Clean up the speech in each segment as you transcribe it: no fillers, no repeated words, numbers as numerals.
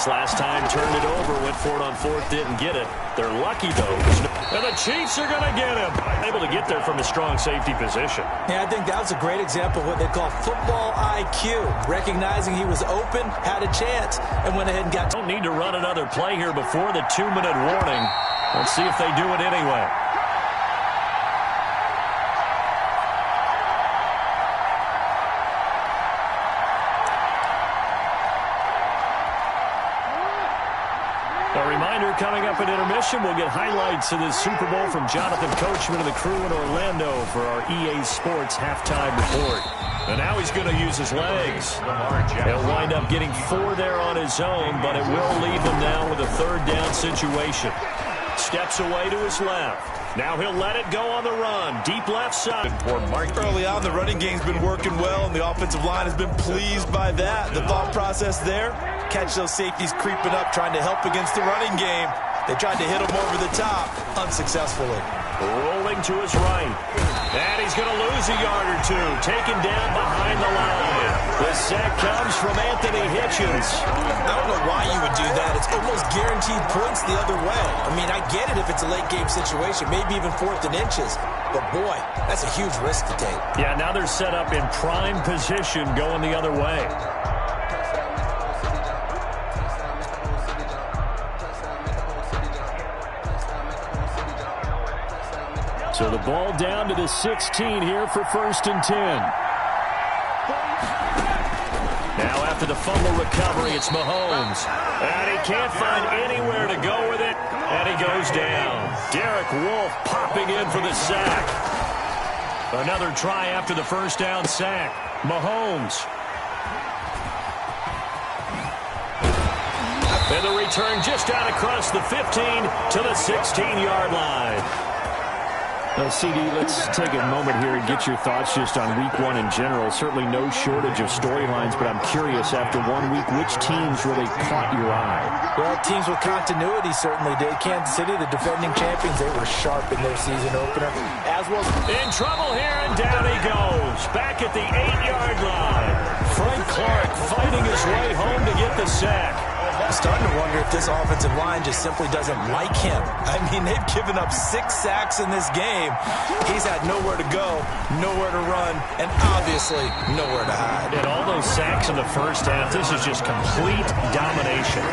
this last time, turned it over, went for it on fourth, didn't get it. They're lucky, though. And the Chiefs are going to get him. Able to get there from a strong safety position. Yeah, I think that was a great example of what they call football IQ. Recognizing he was open, had a chance, and went ahead and got... Don't need to run another play here before the 2-minute warning. Let's see if they do it anyway. A reminder, coming up at intermission, we'll get highlights of this Super Bowl from Jonathan Coachman and the crew in Orlando for our EA Sports halftime report. And now he's going to use his legs. He'll wind up getting 4 there on his own, but it will leave him now with a third down situation. Steps away to his left. Now he'll let it go on the run. Deep left side. Early on, the running game's been working well, and the offensive line has been pleased by that. The thought process there, catch those safeties creeping up, trying to help against the running game. They tried to hit him over the top, unsuccessfully. Rolling to his right. And he's going to lose a yard or two. Taken down behind the line. The sack comes from Anthony Hitchens. I don't know why you would do that. It's almost guaranteed points the other way. I mean, I get it if it's a late game situation, maybe even 4th and inches. But, boy, that's a huge risk to take. Yeah, now they're set up in prime position going the other way. So the ball down to the 16 here for 1st and 10. Now after the fumble recovery, it's Mahomes. And he can't find anywhere to go with it. And he goes down. Derek Wolfe popping in for the sack. Another try after the first down sack. Mahomes. And the return just out across the 15 to the 16-yard line. CD, let's take a moment here and get your thoughts just on Week 1 in general. Certainly no shortage of storylines, but I'm curious, after 1 week, which teams really caught your eye? Well, teams with continuity certainly did. Kansas City, the defending champions, they were sharp in their season opener. As well. In trouble here, and down he goes. Back at the 8-yard line. Frank Clark fighting his way home to get the sack. I'm starting to wonder if this offensive line just simply doesn't like him. I mean, they've given up 6 sacks in this game. He's had nowhere to go, nowhere to run, and obviously nowhere to hide. And all those sacks in the first half, this is just complete domination.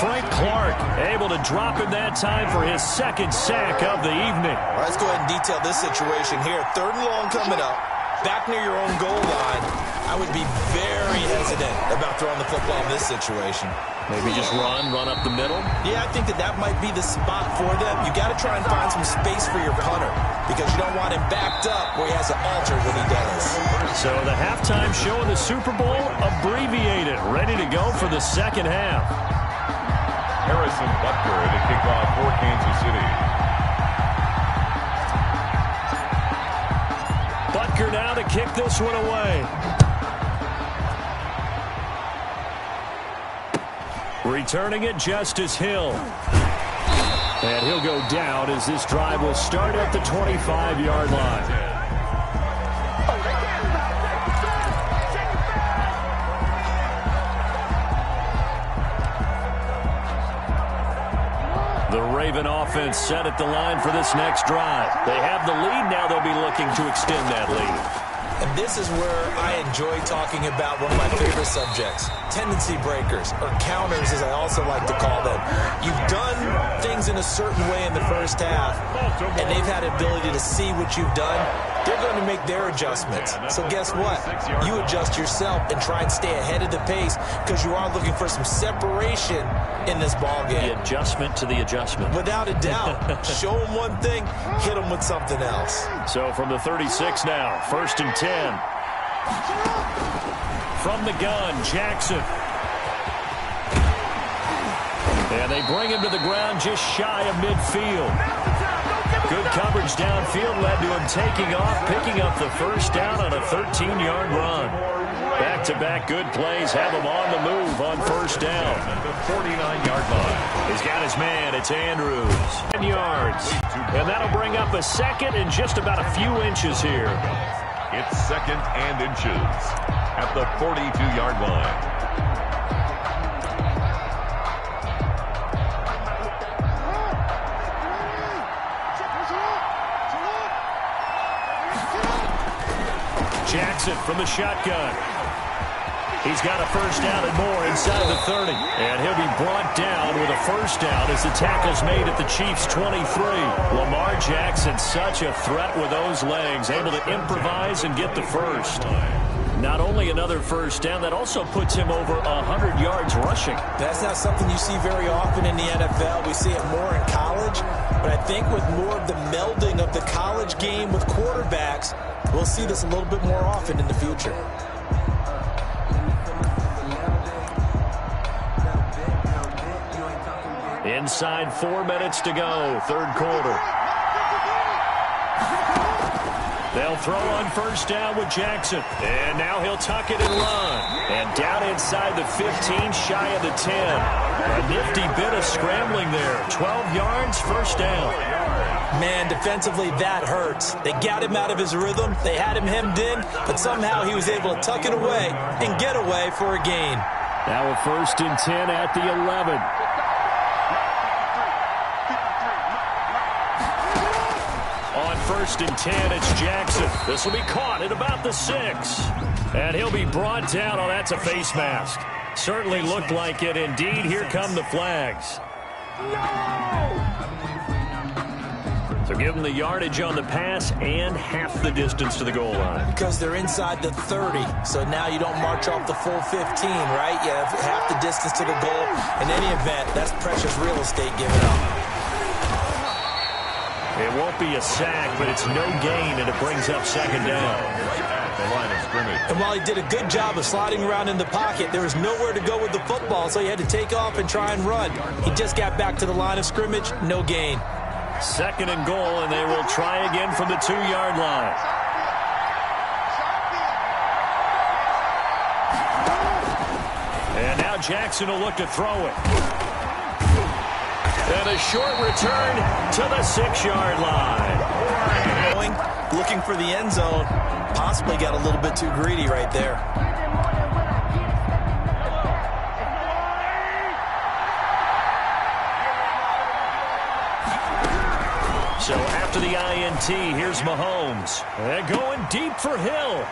Frank Clark able to drop him that time for his 2nd sack of the evening. All right, let's go ahead and detail this situation here. 3rd and long coming up. Back near your own goal line, I would be very hesitant about throwing the football in this situation. Maybe just run up the middle? Yeah, I think that might be the spot for them. You got to try and find some space for your punter because you don't want him backed up where he has to alter what he does. So the halftime show in the Super Bowl abbreviated, ready to go for the second half. Harrison Butker to kick off for Kansas City. Butker now to kick this one away. Returning it, Justice Hill. And he'll go down as this drive will start at the 25-yard line. The Raven offense set at the line for this next drive. They have the lead now. They'll be looking to extend that lead. And this is where I enjoy talking about one of my favorite subjects, tendency breakers, or counters as I also like to call them. You've done things in a certain way in the first half, and they've had the ability to see what you've done. They're going to make their adjustments. So guess what? You adjust yourself and try and stay ahead of the pace because you are looking for some separation in this ball game. The adjustment to the adjustment. Without a doubt. Show them one thing, hit them with something else. So from the 36 now, 1st and 10. From the gun, Jackson. And they bring him to the ground just shy of midfield. Good coverage downfield led to him taking off, picking up the first down on a 13-yard run. Back-to-back good plays have him on the move on first down. The 49-yard line. He's got his man. It's Andrews. 10 yards. And that'll bring up a second and just about a few inches here. It's 2nd and inches at the 42-yard line. Jackson from the shotgun. He's got a first down and more inside the 30. And he'll be brought down with a first down as the tackle's made at the Chiefs' 23. Lamar Jackson, such a threat with those legs, able to improvise and get the first. Not only another first down, that also puts him over 100 yards rushing. That's not something you see very often in the NFL. We see it more in college. But I think with more of the melding of the college game with quarterbacks, we'll see this a little bit more often in the future. Inside 4 minutes to go, third quarter. They'll throw on first down with Jackson. And now he'll tuck it and run. And down inside the 15, shy of the 10. A nifty bit of scrambling there. 12 yards, first down. Man, defensively, that hurts. They got him out of his rhythm. They had him hemmed in, but somehow he was able to tuck it away and get away for a gain. Now a first and 10 at the 11. First and 10, it's Jackson. This will be caught at about the 6. And he'll be brought down. Oh, that's a face mask. Certainly looked like it. Indeed, here come the flags. So give them the yardage on the pass and half the distance to the goal line. Because they're inside the 30. So now you don't march off the full 15, right? You have half the distance to the goal. In any event, that's precious real estate given up. It won't be a sack, but it's no gain, and it brings up second down. The line of scrimmage. And while he did a good job of sliding around in the pocket, there was nowhere to go with the football, so he had to take off and try and run. He just got back to the line of scrimmage, no gain. Second and goal, and they will try again from the 2-yard line. And now Jackson will look to throw it. And a short return to the 6-yard line. Looking for the end zone. Possibly got a little bit too greedy right there. So after the INT, here's Mahomes. And going deep for Hill.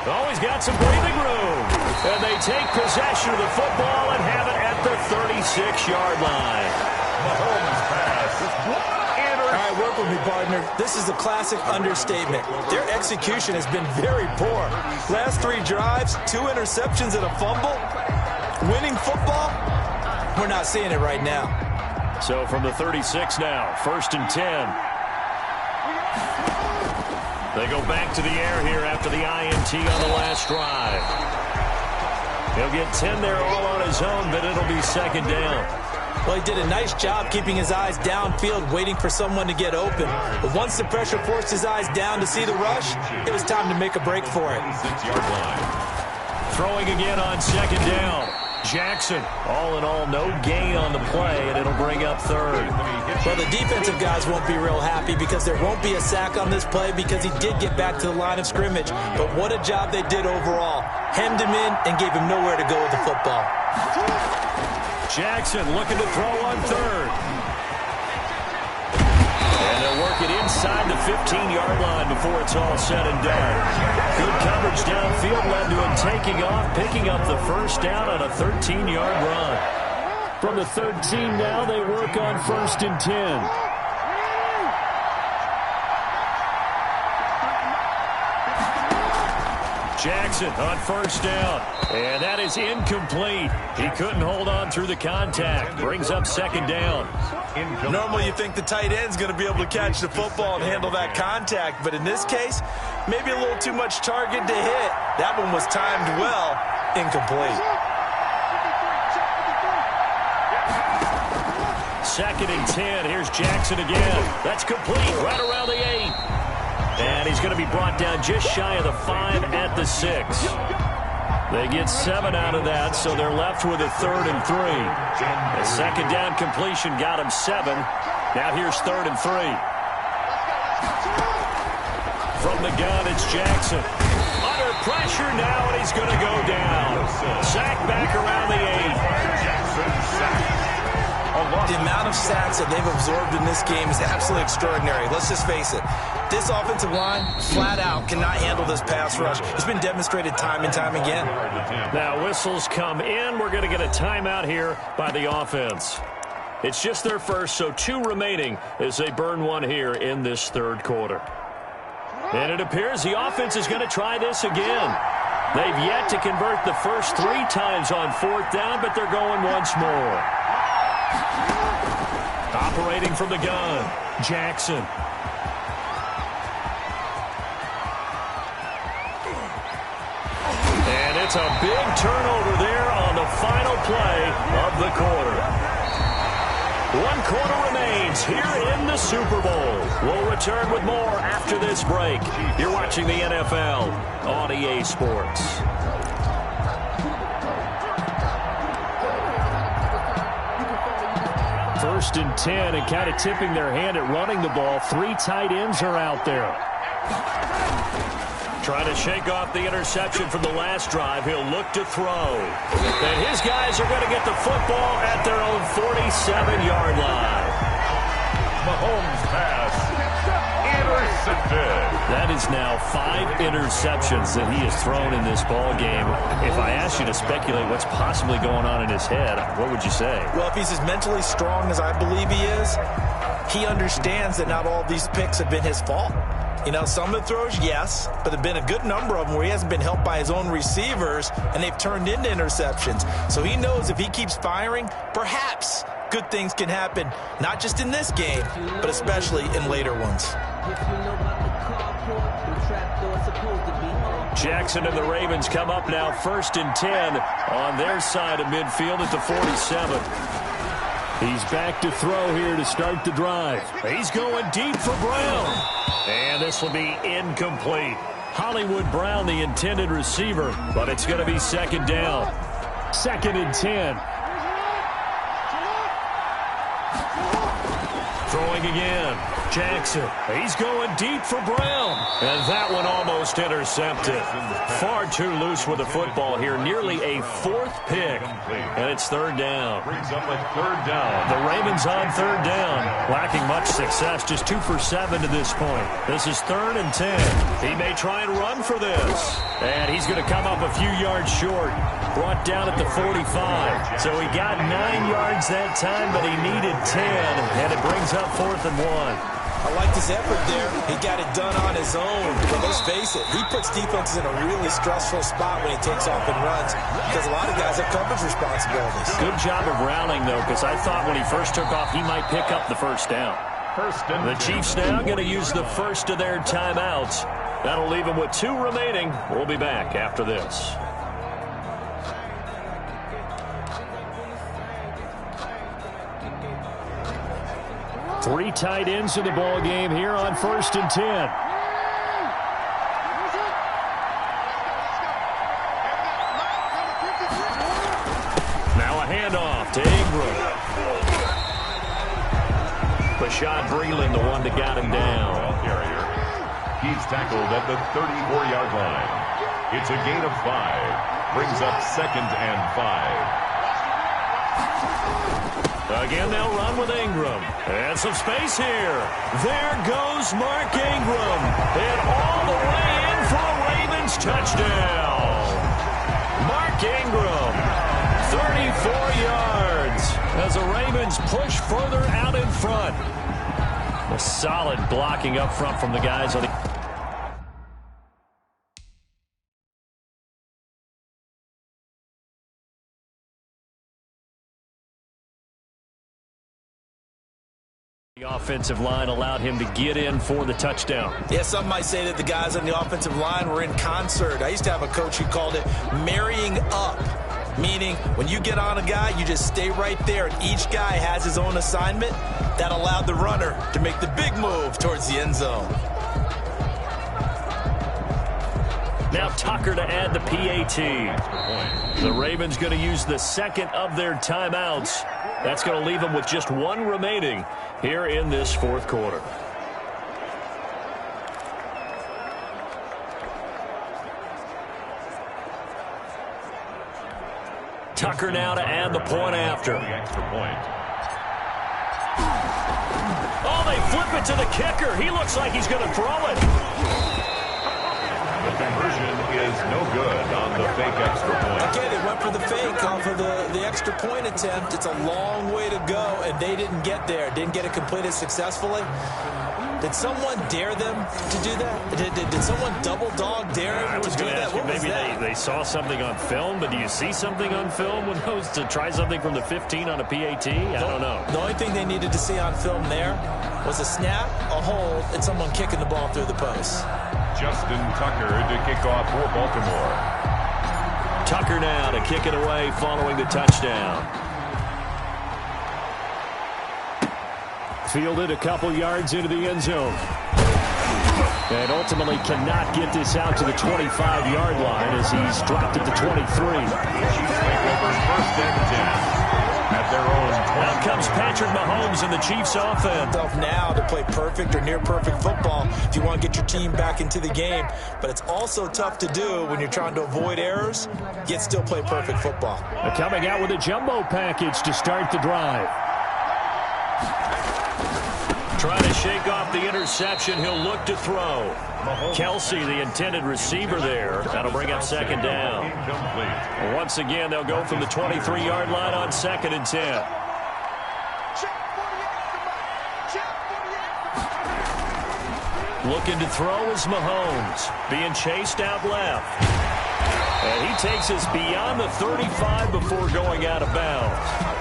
Always got some breathing room. And they take possession of the football and have it at the 36-yard line. Mahomes pass. All right, work with me, partner. This is a classic understatement. Their execution has been very poor. Last 3 drives, 2 interceptions and a fumble. Winning football, we're not seeing it right now. So from the 36 now, first and 10. They go back to the air here after the INT on the last drive. He'll get 10 there all on his own, but it'll be second down. Well, he did a nice job keeping his eyes downfield, waiting for someone to get open. But once the pressure forced his eyes down to see the rush, it was time to make a break for it. 6-yard line. Throwing again on second down. Jackson, all in all, no gain on the play, and it'll bring up third. Well, the defensive guys won't be real happy because there won't be a sack on this play because he did get back to the line of scrimmage. But what a job they did overall. Hemmed him in and gave him nowhere to go with the football. Jackson looking to throw on third. And they'll work it inside the 15-yard line before it's all said and done. Good coverage downfield led to him taking off, picking up the first down on a 13-yard run. From the 13 now, they work on first and 10. Jackson on first down. And that is incomplete. He couldn't hold on through the contact. Brings up second down. Normally you think the tight end's going to be able to catch the football and handle that contact, but in this case, maybe a little too much target to hit. That one was timed well. Incomplete. Second and 10. Here's Jackson again. That's complete right around the 8. And he's going to be brought down just shy of the 5 at the 6. They get 7 out of that, so they're left with a 3rd and 3. A second down completion got him 7. Now here's 3rd and 3. From the gun, it's Jackson. Under pressure now, and he's going to go down. Sack back around the 8. The amount of sacks that they've absorbed in this game is absolutely extraordinary. Let's just face it. This offensive line, flat out, cannot handle this pass rush. It's been demonstrated time and time again. Now whistles come in. We're going to get a timeout here by the offense. It's just their first, so 2 remaining as they burn one here in this third quarter. And it appears the offense is going to try this again. They've yet to convert the first 3 times on 4th down, but they're going once more. Operating from the gun, Jackson. And it's a big turnover there on the final play of the quarter. 1 quarter remains here in the Super Bowl. We'll return with more after this break. You're watching the NFL on EA Sports. First and 10, and kind of tipping their hand at running the ball. 3 tight ends are out there. Trying to shake off the interception from the last drive. He'll look to throw. And his guys are going to get the football at their own 47-yard line. Mahomes pass intercepted. That is now 5 interceptions that he has thrown in this ball game. If I asked you to speculate what's possibly going on in his head, what would you say? Well, if he's as mentally strong as I believe he is, he understands that not all of these picks have been his fault. You know, some of the throws, yes, but there have been a good number of them where he hasn't been helped by his own receivers, and they've turned into interceptions. So he knows if he keeps firing, perhaps good things can happen, not just in this game, but especially in later ones. Jackson and the Ravens come up now 1st and 10 on their side of midfield at the 47. He's back to throw here to start the drive. He's going deep for Brown. And this will be incomplete. Hollywood Brown, the intended receiver, but it's going to be 2nd down. 2nd and 10. Throwing again. Jackson. He's going deep for Brown. And that one almost intercepted. Far too loose with the football here. Nearly a 4th pick. And it's 3rd down. Brings up a 3rd down. The Ravens on 3rd down. Lacking much success. Just 2 for 7 to this point. This is 3rd and 10. He may try and run for this. And he's going to come up a few yards short. Brought down at the 45. So he got 9 yards that time, but he needed 10. And it brings up 4th and 1. I liked his effort there. He got it done on his own. But let's face it, he puts defenses in a really stressful spot when he takes off and runs because a lot of guys have coverage responsibilities. Good job of rallying, though, because I thought when he first took off, he might pick up the 1st down. The Chiefs now going to use the first of their timeouts. That'll leave them with 2 remaining. We'll be back after this. Three tight ends in the ball game here on 1st and 10. Now a handoff to Ingram. Bashad Breeland, the one that got him down. He's tackled at the 34-yard line. It's a gain of 5. Brings up 2nd and 5. Again, they'll run with Ingram. And some space here. There goes Mark Ingram. And all the way in for a Ravens touchdown. Mark Ingram, 34 yards as the Ravens push further out in front. A solid blocking up front from the guys on the... The offensive line allowed him to get in for the touchdown. Yeah, some might say that the guys on the offensive line were in concert. I used to have a coach who called it marrying up, meaning when you get on a guy, you just stay right there, and each guy has his own assignment. That allowed the runner to make the big move towards the end zone. Now Tucker to add the PAT. The Ravens going to use the second of their timeouts. That's going to leave them with just 1 remaining here in this 4th quarter. Tucker now to add the point after. The extra point. they flip it to the kicker. He looks like he's going to throw it. The conversion is no good on the fake extra point. Okay, they went for the fake off of the extra point attempt. It's a long way to go, and they didn't get there. Didn't get it completed successfully. Did someone dare them to do that? Did someone double dog dare them to do that? What was maybe that? they saw something on film, but do you see something on film when goes to try something from the 15 on a PAT? I don't know. The only thing they needed to see on film there was a snap, a hold, and someone kicking the ball through the post. Justin Tucker to kick off for Baltimore. Tucker now to kick it away following the touchdown. Fielded a couple yards into the end zone. And ultimately cannot get this out to the 25-yard line as he's dropped it to 23. Chiefs take over first and 10 at their own 20. Out comes Patrick Mahomes and the Chiefs offense. Now to play perfect or near perfect football if you want to get your team back into the game. But it's also tough to do when you're trying to avoid errors, yet still play perfect football. Coming out with a jumbo package to start the drive. Trying to shake off the interception. He'll look to throw. Kelsey, the intended receiver there. That'll bring up second down. Once again, they'll go from the 23-yard line on 2nd and 10. Looking to throw is Mahomes. Being chased out left. And he takes us beyond the 35 before going out of bounds.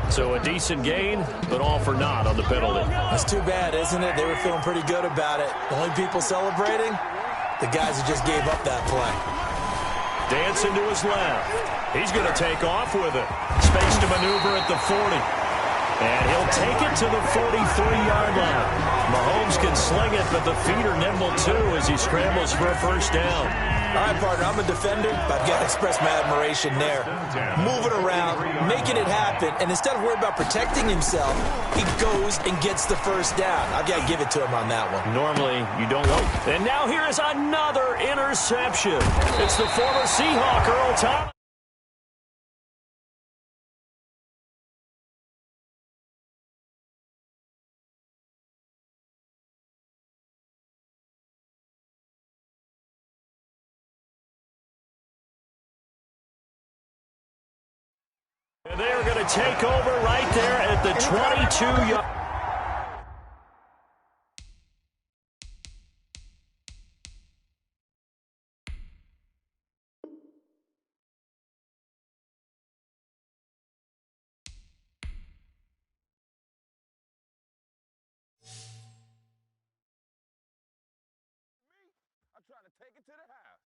So a decent gain, but all for naught on the penalty. That's too bad, isn't it? They were feeling pretty good about it. The only people celebrating, the guys who just gave up that play. Dancing to his left. He's going to take off with it. Space to maneuver at the 40. And he'll take it to the 43-yard line. Mahomes can sling it, but the feet are nimble too as he scrambles for a first down. All right, partner, I'm a defender, but I've got to express my admiration there. Moving around, making it happen, and instead of worrying about protecting himself, he goes and gets the first down. I've got to give it to him on that one. Normally, you don't want. And now here is another interception. It's the former Seahawk, Earl Thomas. And they're going to take over right there at the 22-yard. I'm trying to take it to the house.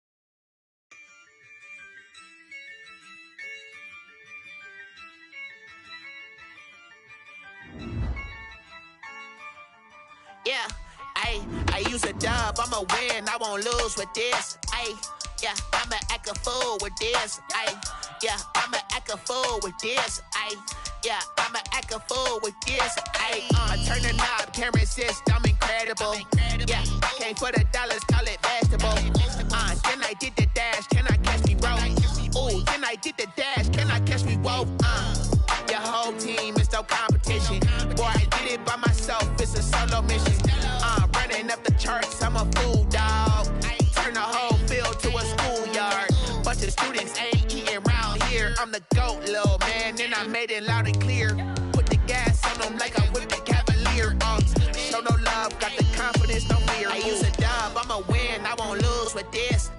Yeah, I use a dub, I'ma win, I won't lose with this. Yeah, I'ma act a fool with this. Yeah, I'ma act a fool with this. Yeah, I'ma act a fool with this. I turn the knob, camera assist, I'm incredible. Yeah, came for the dollars, call it vegetable. Then I did the dash, can I catch me, bro? Ooh, then I did the dash, can I catch me, whoa? Your whole team is no competition. Boy, I did it by myself, it's a solo mission. Running up the charts, I'm a fool, dog. Turn the whole field to a schoolyard. Bunch of students ain't eating round here. I'm the GOAT, little man, and I made it loud and clear. Put the gas on them like I whipped the Cavalier. Show no love, got the confidence, no fear. I use a dub, I'ma win, I won't lose with this.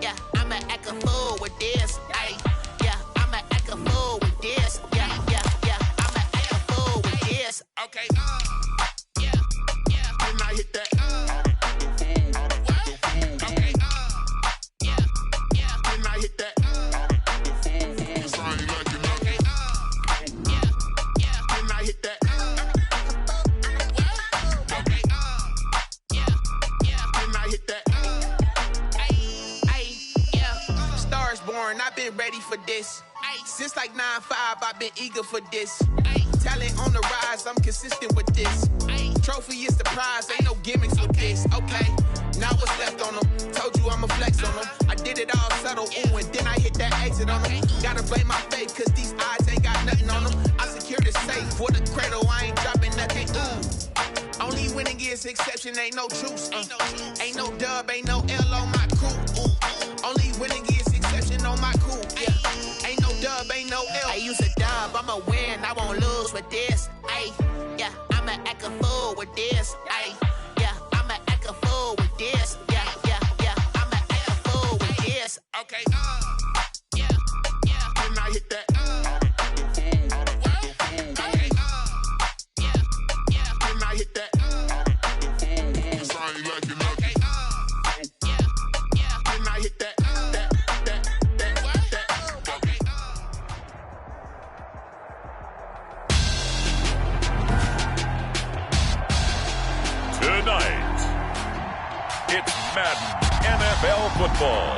Yeah, I'ma act a fool with this. Yeah, I'ma act a fool with this. Yeah, I'ma act a fool with this. Okay, yeah, then I hit that. Okay, yeah, then I hit that. I've been ready for this. Since like 9-5, I've been eager for this. Talent on the rise, I'm consistent with this. Trophy is the prize, ain't no gimmicks with this. Okay, now what's left on them? Told you I'ma flex on them. I did it all subtle, play my faith, cause these eyes ain't got nothing on them. I secure the safe for the cradle, I ain't dropping nothing. Only winning is exception, ain't no truce. Ain't no dub, ain't no L on my crew. Only winning is exception on my crew. Yeah. Ain't no dub, ain't no L. I use a dub, I'ma win, I won't lose with this. Ay, yeah, I'ma act a fool with this. Ay, yeah, I'ma act a fool with this. Yeah, yeah, yeah, I'ma act a fool with this. Okay, yeah, yeah, when I hit that, okay, yeah, yeah, when I hit that, cause I ain't liking nothing. Okay, yeah, yeah, when I hit that, okay. Tonight, it's Madden NFL football.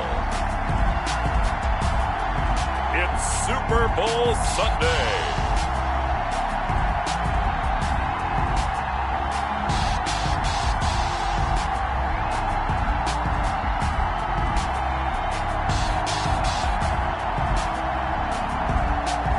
It's Super Bowl Sunday.